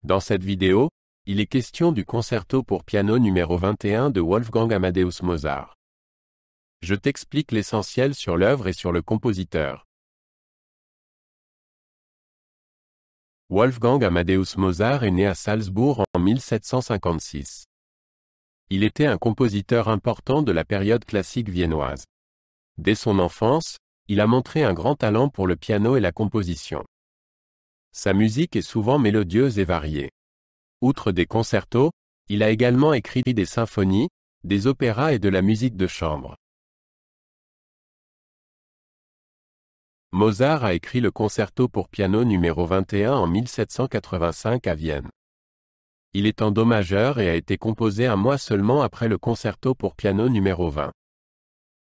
Dans cette vidéo, il est question du concerto pour piano numéro 21 de Wolfgang Amadeus Mozart. Je t'explique l'essentiel sur l'œuvre et sur le compositeur. Wolfgang Amadeus Mozart est né à Salzbourg en 1756. Il était un compositeur important de la période classique viennoise. Dès son enfance, il a montré un grand talent pour le piano et la composition. Sa musique est souvent mélodieuse et variée. Outre des concertos, il a également écrit des symphonies, des opéras et de la musique de chambre. Mozart a écrit le concerto pour piano numéro 21 en 1785 à Vienne. Il est en do majeur et a été composé un mois seulement après le concerto pour piano numéro 20.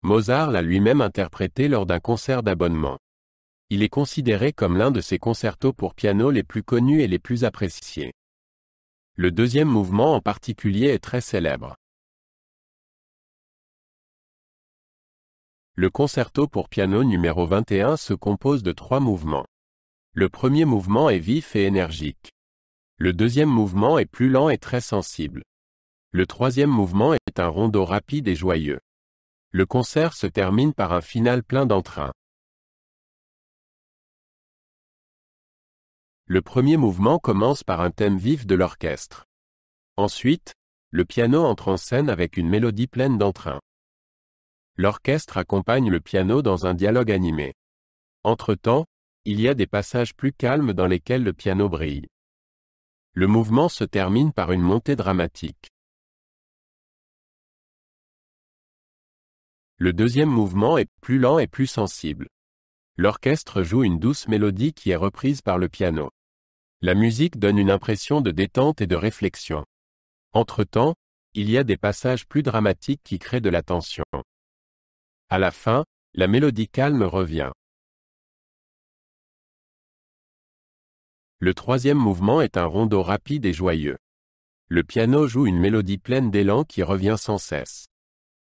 Mozart l'a lui-même interprété lors d'un concert d'abonnement. Il est considéré comme l'un de ses concertos pour piano les plus connus et les plus appréciés. Le deuxième mouvement en particulier est très célèbre. Le concerto pour piano numéro 21 se compose de 3 mouvements. Le premier mouvement est vif et énergique. Le deuxième mouvement est plus lent et très sensible. Le troisième mouvement est un rondo rapide et joyeux. Le concert se termine par un final plein d'entrain. Le premier mouvement commence par un thème vif de l'orchestre. Ensuite, le piano entre en scène avec une mélodie pleine d'entrain. L'orchestre accompagne le piano dans un dialogue animé. Entre-temps, il y a des passages plus calmes dans lesquels le piano brille. Le mouvement se termine par une montée dramatique. Le deuxième mouvement est plus lent et plus sensible. L'orchestre joue une douce mélodie qui est reprise par le piano. La musique donne une impression de détente et de réflexion. Entre-temps, il y a des passages plus dramatiques qui créent de la tension. À la fin, la mélodie calme revient. Le troisième mouvement est un rondo rapide et joyeux. Le piano joue une mélodie pleine d'élan qui revient sans cesse.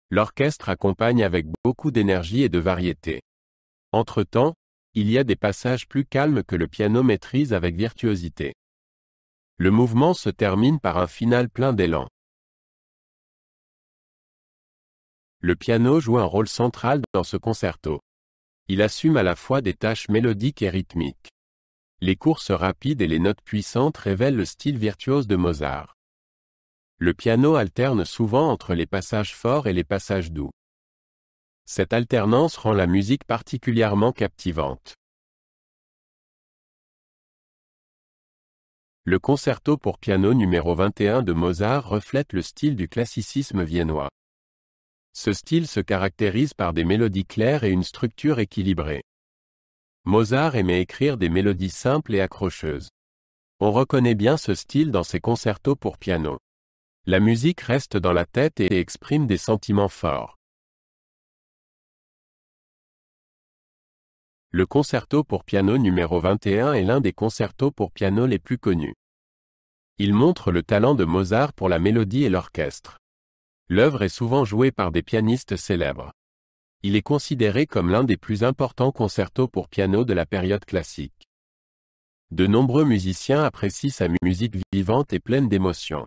L'orchestre accompagne avec beaucoup d'énergie et de variété. Entre-temps, il y a des passages plus calmes que le piano maîtrise avec virtuosité. Le mouvement se termine par un final plein d'élan. Le piano joue un rôle central dans ce concerto. Il assume à la fois des tâches mélodiques et rythmiques. Les courses rapides et les notes puissantes révèlent le style virtuose de Mozart. Le piano alterne souvent entre les passages forts et les passages doux. Cette alternance rend la musique particulièrement captivante. Le concerto pour piano numéro 21 de Mozart reflète le style du classicisme viennois. Ce style se caractérise par des mélodies claires et une structure équilibrée. Mozart aimait écrire des mélodies simples et accrocheuses. On reconnaît bien ce style dans ses concertos pour piano. La musique reste dans la tête et exprime des sentiments forts. Le concerto pour piano numéro 21 est l'un des concertos pour piano les plus connus. Il montre le talent de Mozart pour la mélodie et l'orchestre. L'œuvre est souvent jouée par des pianistes célèbres. Il est considéré comme l'un des plus importants concertos pour piano de la période classique. De nombreux musiciens apprécient sa musique vivante et pleine d'émotion.